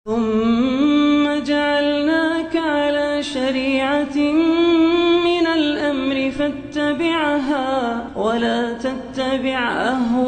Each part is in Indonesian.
ثم جعلناك على شريعة من الأمر فاتبعها ولا تتبع أهواء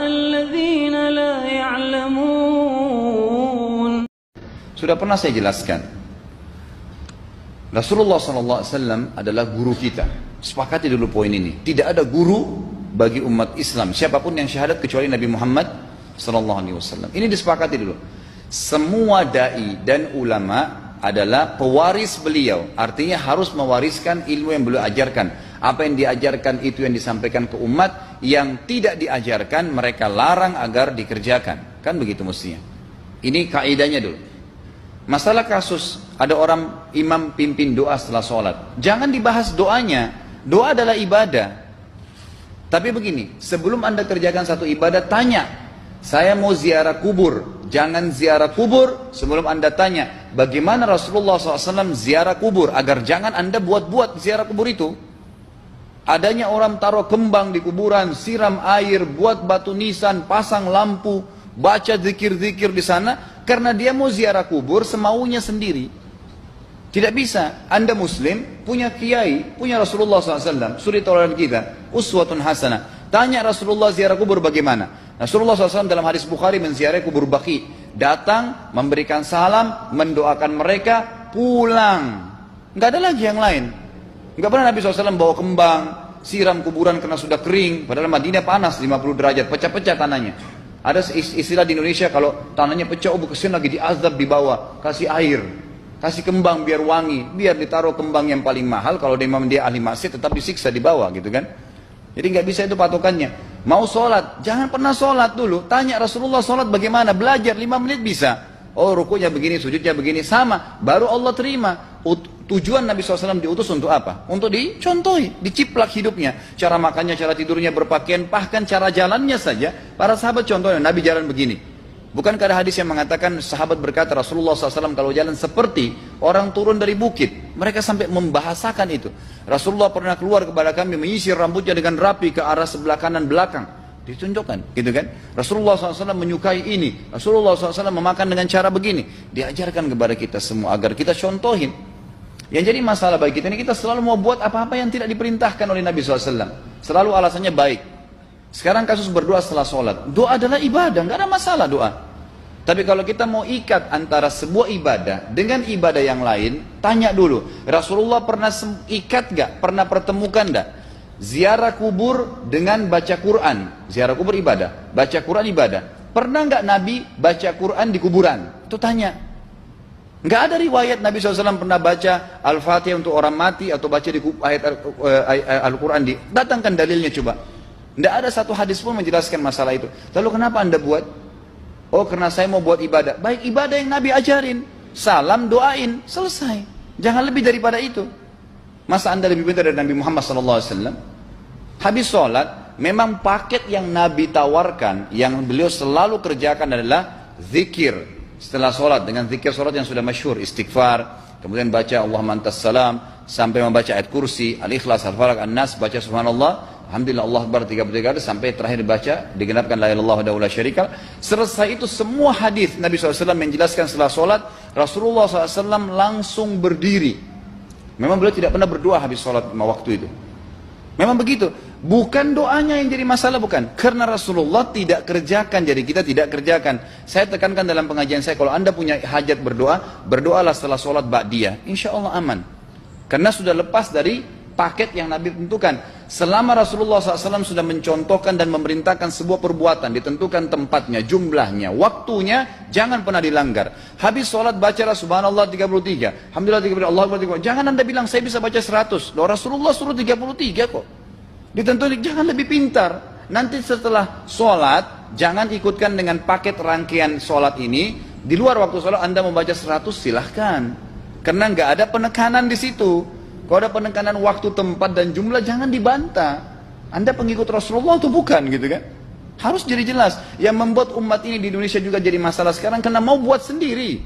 الذين لا يعلمون. Sudah pernah saya jelaskan, Rasulullah SAW adalah guru kita. Sepakati dulu poin ini. Tidak ada guru bagi umat Islam siapapun yang syahadat kecuali Nabi Muhammad SAW. Ini disepakati dulu. Semua dai dan ulama adalah pewaris beliau. Artinya harus mewariskan ilmu yang beliau ajarkan. Apa yang diajarkan itu yang disampaikan ke umat. Yang tidak diajarkan mereka larang agar dikerjakan. Kan begitu mestinya. Ini kaidahnya dulu. Masalah kasus ada orang imam pimpin doa setelah sholat, jangan dibahas doanya. Doa adalah ibadah. Tapi begini, sebelum anda kerjakan satu ibadah, tanya, saya mau ziarah kubur. Jangan ziarah kubur sebelum anda tanya bagaimana Rasulullah SAW ziarah kubur, agar jangan anda buat-buat ziarah kubur itu. Adanya orang taruh kembang di kuburan, siram air, buat batu nisan, pasang lampu, baca zikir-zikir di sana, karena dia mau ziarah kubur semaunya sendiri. Tidak bisa. Anda muslim, punya kiai, punya Rasulullah SAW, suri tauladan kita, uswatun hasanah. Tanya Rasulullah ziarah kubur bagaimana? Rasulullah SAW dalam hadis Bukhari menziarahi kubur Baqi. Datang, memberikan salam, mendoakan mereka, pulang. Nggak ada lagi yang lain. Nggak pernah Nabi SAW bawa kembang, siram kuburan karena sudah kering. Padahal Madinah panas 50 derajat, pecah-pecah tanahnya. Ada istilah di Indonesia kalau tanahnya pecah, kesian lagi diazab di bawah, kasih air, kasih kembang biar wangi, biar ditaruh kembang yang paling mahal. Kalau dia ahli maksiat tetap disiksa di bawah gitu kan. Jadi nggak bisa itu patokannya. Mau sholat, jangan pernah sholat dulu. Tanya Rasulullah sholat bagaimana, belajar 5 menit bisa. Oh rukunya begini, sujudnya begini, sama. Baru Allah terima. Tujuan Nabi SAW diutus untuk apa? Untuk dicontohi, diciplak hidupnya. Cara makannya, cara tidurnya, berpakaian, bahkan cara jalannya saja. Para sahabat contohnya, Nabi jalan begini. Bukankah ada hadis yang mengatakan, sahabat berkata Rasulullah SAW kalau jalan seperti orang turun dari bukit. Mereka sampai membahasakan itu. Rasulullah pernah keluar kepada kami, menyisir rambutnya dengan rapi ke arah sebelah kanan belakang. Ditunjukkan, gitu kan? Rasulullah SAW menyukai ini. Rasulullah SAW memakan dengan cara begini. Diajarkan kepada kita semua agar kita contohin. Yang jadi masalah bagi kita ini, kita selalu mau buat apa-apa yang tidak diperintahkan oleh Nabi SAW. Selalu alasannya baik. Sekarang kasus berdoa setelah sholat. Doa adalah ibadah, nggak ada masalah doa. Tapi kalau kita mau ikat antara sebuah ibadah dengan ibadah yang lain, tanya dulu, Rasulullah pernah ikat nggak? Pernah pertemukan nggak? Ziarah kubur dengan baca Quran. Ziarah kubur ibadah, baca Quran ibadah. Pernah nggak Nabi baca Quran di kuburan? Itu tanya. Nggak ada riwayat Nabi SAW pernah baca Al-Fatihah untuk orang mati atau baca di ayat Al-Quran. Datangkan dalilnya coba. Nggak ada satu hadis pun menjelaskan masalah itu. Lalu kenapa anda buat? Oh karena saya mau buat ibadah. Baik, ibadah yang Nabi ajarin. Salam, doain, selesai. Jangan lebih daripada itu. Masa anda lebih pintar dari Nabi Muhammad SAW? Habis sholat, memang paket yang Nabi tawarkan, yang beliau selalu kerjakan adalah zikir. Setelah sholat, dengan zikir sholat yang sudah masyhur, istighfar, kemudian baca Allahumma antas salam, sampai membaca ayat kursi, al-ikhlas, al-falaq, an-nas, baca subhanallah, alhamdulillah, Allah akbar 33 kali, sampai terakhir baca, digenapkan la ilaha illallah wahdahu la syarika lah. Selesai itu semua hadis Nabi SAW menjelaskan setelah sholat, Rasulullah SAW langsung berdiri. Memang beliau tidak pernah berdoa habis sholat waktu itu. Memang begitu. Bukan doanya yang jadi masalah, bukan. Karena Rasulullah tidak kerjakan, jadi kita tidak kerjakan. Saya tekankan dalam pengajian saya, kalau anda punya hajat berdoa, berdoalah setelah sholat ba'diyah. Insya Allah aman. Karena sudah lepas dari paket yang Nabi tentukan. Selama Rasulullah SAW sudah mencontohkan dan memerintahkan sebuah perbuatan, ditentukan tempatnya, jumlahnya, waktunya, jangan pernah dilanggar. Habis sholat bacalah subhanallah 33, alhamdulillah 33, Allah akbar 33. Jangan anda bilang saya bisa baca 100. Loh, Rasulullah suruh 33 kok. Ditentukan, jangan lebih pintar. Nanti setelah sholat, jangan ikutkan dengan paket rangkaian sholat ini. Di luar waktu sholat anda membaca 100, silahkan. Karena nggak ada penekanan di situ. Kalau ada penekanan waktu, tempat, dan jumlah, jangan dibantah. Anda pengikut Rasulullah atau bukan gitu kan? Harus jadi jelas. Yang membuat umat ini di Indonesia juga jadi masalah sekarang, karena mau buat sendiri.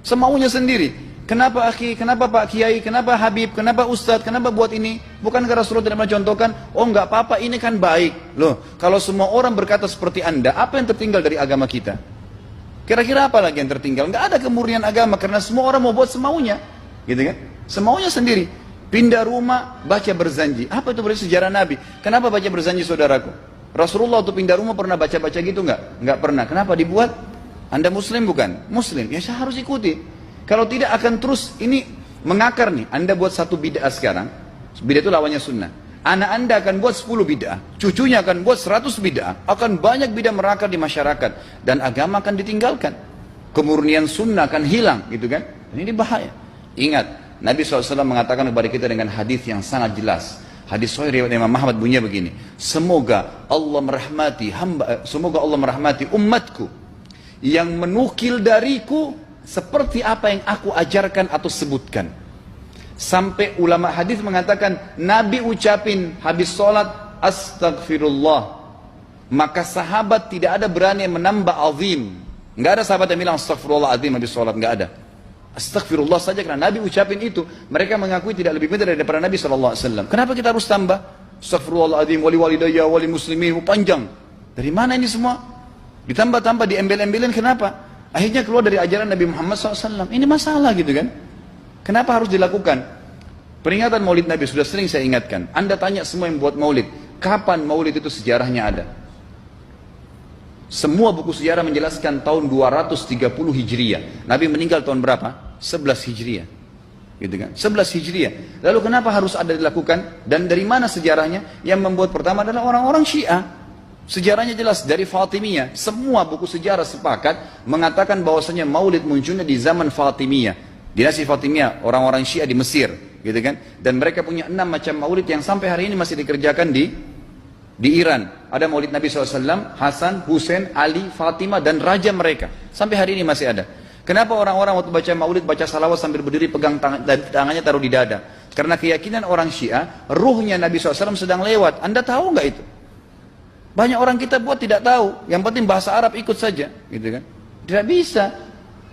Semaunya sendiri. Kenapa akhi, kenapa Pak Kiai, kenapa Habib, kenapa Ustadz, kenapa buat ini? Bukankah Rasulullah tidak mencontohkan? Oh nggak apa-apa, ini kan baik. Loh, kalau semua orang berkata seperti anda, apa yang tertinggal dari agama kita? Kira-kira apa lagi yang tertinggal? Nggak ada kemurnian agama karena semua orang mau buat semaunya, gitu kan? Semaunya sendiri. Pindah rumah, baca berzanji. Apa itu berarti sejarah Nabi? Kenapa baca berzanji, saudaraku? Rasulullah waktu pindah rumah pernah baca-baca gitu nggak? Nggak pernah. Kenapa dibuat? Anda Muslim bukan? Muslim. Ya saya harus ikuti. Kalau tidak akan terus ini mengakar nih. Anda buat satu bid'ah sekarang. Bid'ah itu lawannya sunnah. Anak Anda akan buat 10 bid'ah. Cucunya akan buat 100 bid'ah. Akan banyak bid'ah merakar di masyarakat. Dan agama akan ditinggalkan. Kemurnian sunnah akan hilang, gitu kan? Ini bahaya. Ingat. Nabi SAW mengatakan kepada kita dengan hadis yang sangat jelas. Hadis sahih riwayat Imam Ahmad bunyinya begini. Semoga Allah merahmati umatku yang menukil dariku seperti apa yang aku ajarkan atau sebutkan. Sampai ulama hadis mengatakan Nabi ucapin habis sholat astagfirullah, maka sahabat tidak ada berani yang menambah azim. Nggak ada sahabat yang bilang astagfirullah azim habis sholat, nggak ada. Astagfirullah saja karena Nabi ucapin itu. Mereka mengakui tidak lebih pintar daripada Nabi SAW. Kenapa kita harus tambah? Astagfirullahaladzim, wali walidayya, wali muslimin, panjang. Dari mana ini semua? Ditambah-tambah, diembel-embelin, kenapa? Akhirnya keluar dari ajaran Nabi Muhammad SAW. Ini masalah gitu kan? Kenapa harus dilakukan? Peringatan maulid Nabi sudah sering saya ingatkan. Anda tanya semua yang buat maulid, kapan maulid itu sejarahnya ada? Semua buku sejarah menjelaskan tahun 230 Hijriah. Nabi meninggal tahun berapa? 11 Hijriah, gitu kan? 11 Hijriah. Lalu kenapa harus ada dilakukan? Dan dari mana sejarahnya? Yang membuat pertama adalah orang-orang Syiah. Sejarahnya jelas dari Fatimiyah. Semua buku sejarah sepakat mengatakan bahwasanya Maulid munculnya di zaman Fatimiyah. Dinasti Fatimiyah, orang-orang Syiah di Mesir, gitu kan? Dan mereka punya 6 macam Maulid yang sampai hari ini masih dikerjakan di Iran. Ada Maulid Nabi SAW, Hasan, Husain, Ali, Fatimah dan raja mereka. Sampai hari ini masih ada. Kenapa orang-orang waktu baca maulid, baca salawat sambil berdiri pegang tangannya taruh di dada? Karena keyakinan orang Syiah, ruhnya Nabi SAW sedang lewat. Anda tahu nggak itu? Banyak orang kita buat tidak tahu. Yang penting bahasa Arab ikut saja, gitu kan? Tidak bisa.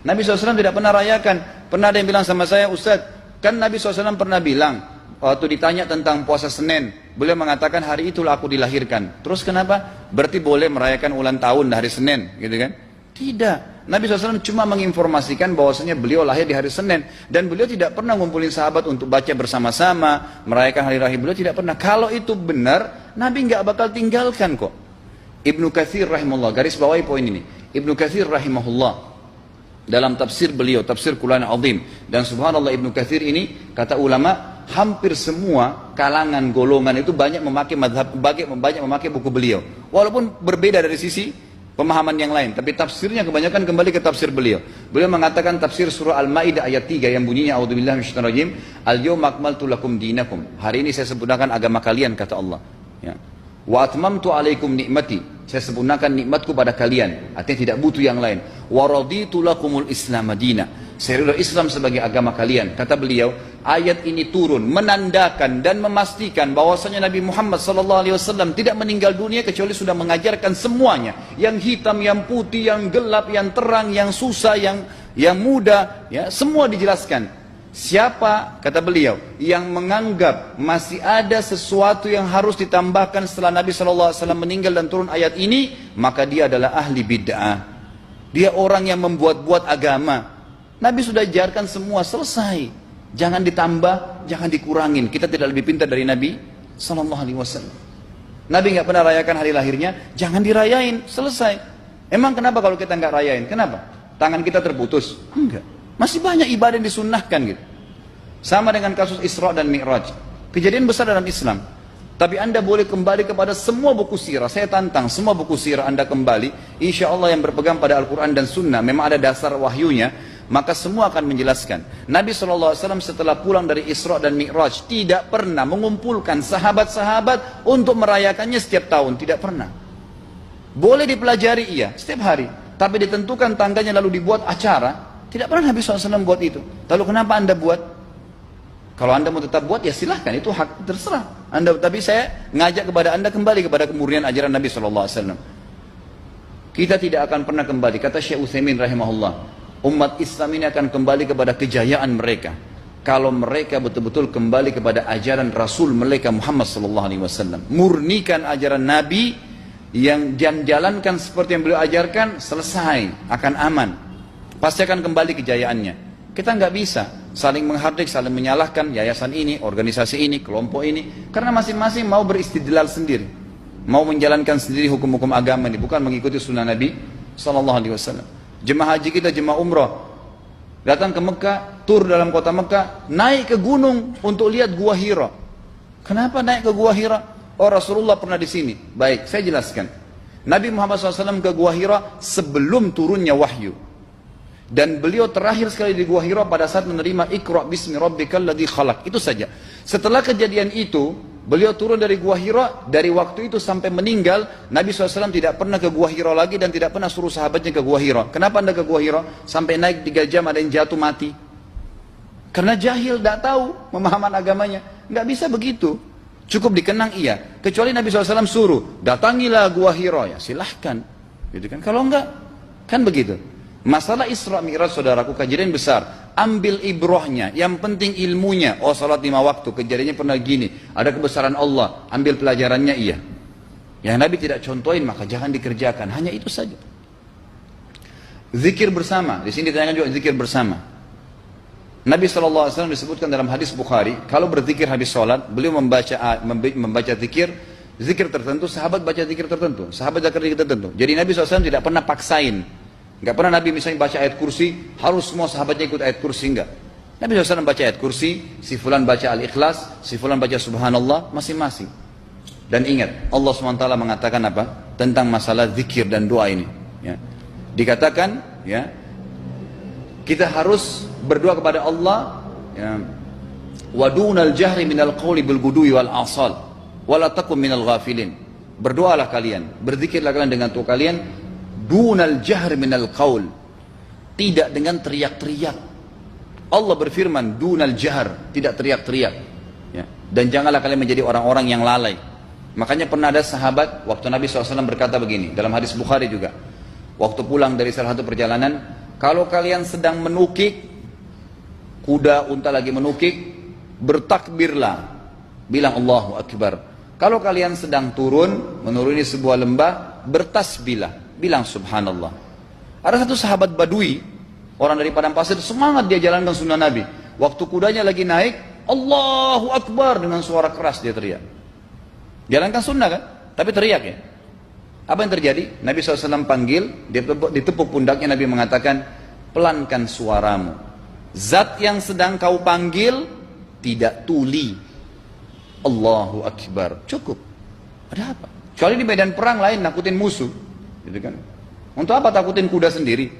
Nabi SAW tidak pernah rayakan. Pernah ada yang bilang sama saya, Ustaz, kan Nabi SAW pernah bilang waktu ditanya tentang puasa Senin, beliau mengatakan hari itulah aku dilahirkan. Terus kenapa? Berarti boleh merayakan ulang tahun hari Senin, gitu kan? Tidak. Nabi SAW cuma menginformasikan bahwasanya beliau lahir di hari Senin. Dan beliau tidak pernah ngumpulin sahabat untuk baca bersama-sama, merayakan hari raya. Beliau tidak pernah. Kalau itu benar, Nabi nggak bakal tinggalkan kok. Ibnu Katsir rahimahullah, garis bawahi poin ini. Ibnu Katsir rahimahullah, dalam tafsir beliau, tafsir Quran Azim. Dan subhanallah Ibnu Katsir ini, kata ulama, hampir semua kalangan golongan itu banyak memakai madhab, banyak memakai buku beliau. Walaupun berbeda dari sisi pemahaman yang lain, tapi tafsirnya kebanyakan kembali ke tafsir beliau. Beliau mengatakan tafsir surah Al-Maidah ayat 3 yang bunyinya a'udzubillahi minasyaitonir rajim, al-yawma akmaltu lakum dinakum. Hari ini saya sempurnakan agama kalian, kata Allah. Ya. Wa atmamtu alaikum nikmati. Saya sempurnakan nikmatku pada kalian. Artinya tidak butuh yang lain. Wa raditu lakumul Islam madina. Saya ridha Islam sebagai agama kalian. Kata beliau, ayat ini turun menandakan dan memastikan bahwasanya Nabi Muhammad SAW tidak meninggal dunia kecuali sudah mengajarkan semuanya. Yang hitam, yang putih, yang gelap, yang terang, yang susah, yang muda, ya, semua dijelaskan. Siapa, kata beliau, yang menganggap masih ada sesuatu yang harus ditambahkan setelah Nabi SAW meninggal dan turun ayat ini, maka dia adalah ahli bid'ah. Dia orang yang membuat-buat agama. Nabi sudah ajarkan semua, selesai. Jangan ditambah, jangan dikurangin. Kita tidak lebih pintar dari Nabi SAW. Nabi nggak pernah rayakan hari lahirnya, jangan dirayain, selesai. Emang kenapa kalau kita nggak rayain? Kenapa? Tangan kita terputus? Enggak. Masih banyak ibadah yang disunnahkan gitu. Sama dengan kasus Isra dan Mi'raj. Kejadian besar dalam Islam. Tapi Anda boleh kembali kepada semua buku sirah. Saya tantang semua buku sirah Anda kembali. Insya Allah yang berpegang pada Al-Quran dan Sunnah, memang ada dasar wahyunya, maka semua akan menjelaskan. Nabi SAW setelah pulang dari Isra dan Mi'raj tidak pernah mengumpulkan sahabat-sahabat untuk merayakannya setiap tahun. Tidak pernah. Boleh dipelajari iya, setiap hari. Tapi ditentukan tanggalnya lalu dibuat acara. Tidak pernah Nabi SAW buat itu. Lalu kenapa Anda buat? Kalau Anda mau tetap buat, ya silahkan, itu hak terserah Anda. Tapi saya ngajak kepada Anda kembali kepada kemurnian ajaran Nabi SAW. Kita tidak akan pernah kembali, kata Syekh Utsaimin rahimahullah, umat Islam ini akan kembali kepada kejayaan mereka kalau mereka betul-betul kembali kepada ajaran Rasul mereka Muhammad SAW. Murnikan ajaran Nabi yang jalankan seperti yang beliau ajarkan, selesai, akan aman. Pasti akan kembali kejayaannya. Kita nggak bisa saling menghardik, saling menyalahkan yayasan ini, organisasi ini, kelompok ini, karena masing-masing mau beristidlal sendiri, mau menjalankan sendiri hukum-hukum agama ini, bukan mengikuti sunnah Nabi Sallallahu Alaihi Wasallam. Jemaah haji kita, jemaah umrah, datang ke Mekah, tur dalam kota Mekah, naik ke gunung untuk lihat Gua Hira. Kenapa naik ke Gua Hira? Oh, Rasulullah pernah di sini. Baik, saya jelaskan. Nabi Muhammad SAW ke Gua Hira sebelum turunnya wahyu. Dan beliau terakhir sekali di Gua Hira pada saat menerima Iqra bismi rabbikal ladzi khalaq. Itu saja. Setelah kejadian itu, beliau turun dari Gua Hira. Dari waktu itu sampai meninggal, Nabi SAW tidak pernah ke Gua Hira lagi dan tidak pernah suruh sahabatnya ke Gua Hira. Kenapa anda ke Gua Hira? Sampai naik 3 jam ada yang jatuh mati. Karena jahil, tidak tahu pemahaman agamanya. Nggak bisa begitu. Cukup dikenang iya. Kecuali Nabi SAW suruh, datangilah Gua Hira. Ya silahkan. Gitu kan? Kalau enggak, kan begitu. Masalah Isra Mi'raj, saudaraku, kejadian besar. Ambil ibrohnya, yang penting ilmunya. Oh, salat 5 waktu, kejadiannya pernah gini. Ada kebesaran Allah, ambil pelajarannya iya. Yang Nabi tidak contohin, maka jangan dikerjakan. Hanya itu saja. Zikir bersama, di sini ditanyakan juga zikir bersama. Nabi SAW disebutkan dalam hadis Bukhari, kalau berzikir habis sholat, beliau membaca zikir tertentu, sahabat baca zikir tertentu, sahabat baca zikir tertentu. Jadi Nabi SAW tidak pernah paksain. Enggak pernah Nabi misalnya baca ayat kursi, harus semua sahabatnya ikut ayat kursi, enggak. Nabi SAW baca ayat kursi, si fulan baca al-ikhlas, si fulan baca subhanallah, masing-masing. Dan ingat, Allah SWT mengatakan apa? Tentang masalah zikir dan doa ini. Ya. Dikatakan, ya, kita harus berdoa kepada Allah, ya, wadunal jahri minal qawli bil gudui wal asal, wala takum minal ghafilin. Berdoalah kalian, berzikirlah kalian dengan doa kalian, dunal jahri minal qaul, tidak dengan teriak-teriak. Allah berfirman dunal jahr, tidak teriak-teriak, ya. Dan janganlah kalian menjadi orang-orang yang lalai. Makanya pernah ada sahabat, waktu Nabi SAW berkata begini, dalam hadis Bukhari juga, waktu pulang dari salah satu perjalanan, kalau kalian sedang menukik, kuda, unta lagi menukik, bertakbirlah, bilang Allahu Akbar. Kalau kalian sedang turun, menuruni sebuah lembah, bertasbihlah, bilang subhanallah. Ada satu sahabat badui, orang dari padang pasir, semangat dia jalankan sunnah Nabi. Waktu kudanya lagi naik, Allahu Akbar, dengan suara keras dia teriak. Jalankan sunnah kan? Tapi teriak ya. Apa yang terjadi? Nabi SAW panggil, ditepuk pundaknya, Nabi mengatakan, pelankan suaramu. Zat yang sedang kau panggil tidak tuli. Allahu Akbar. Cukup. Ada apa? Kecuali di medan perang lain nakutin musuh, gitu kan? Untuk apa takutin kuda sendiri?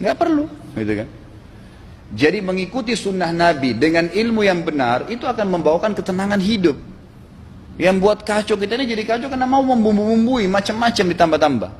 Nggak perlu, gitu kan? Jadi mengikuti sunnah Nabi dengan ilmu yang benar itu akan membawakan ketenangan hidup. Yang buat kacau kita ini jadi kacau karena mau membumbu-bumbui macam-macam ditambah-tambah.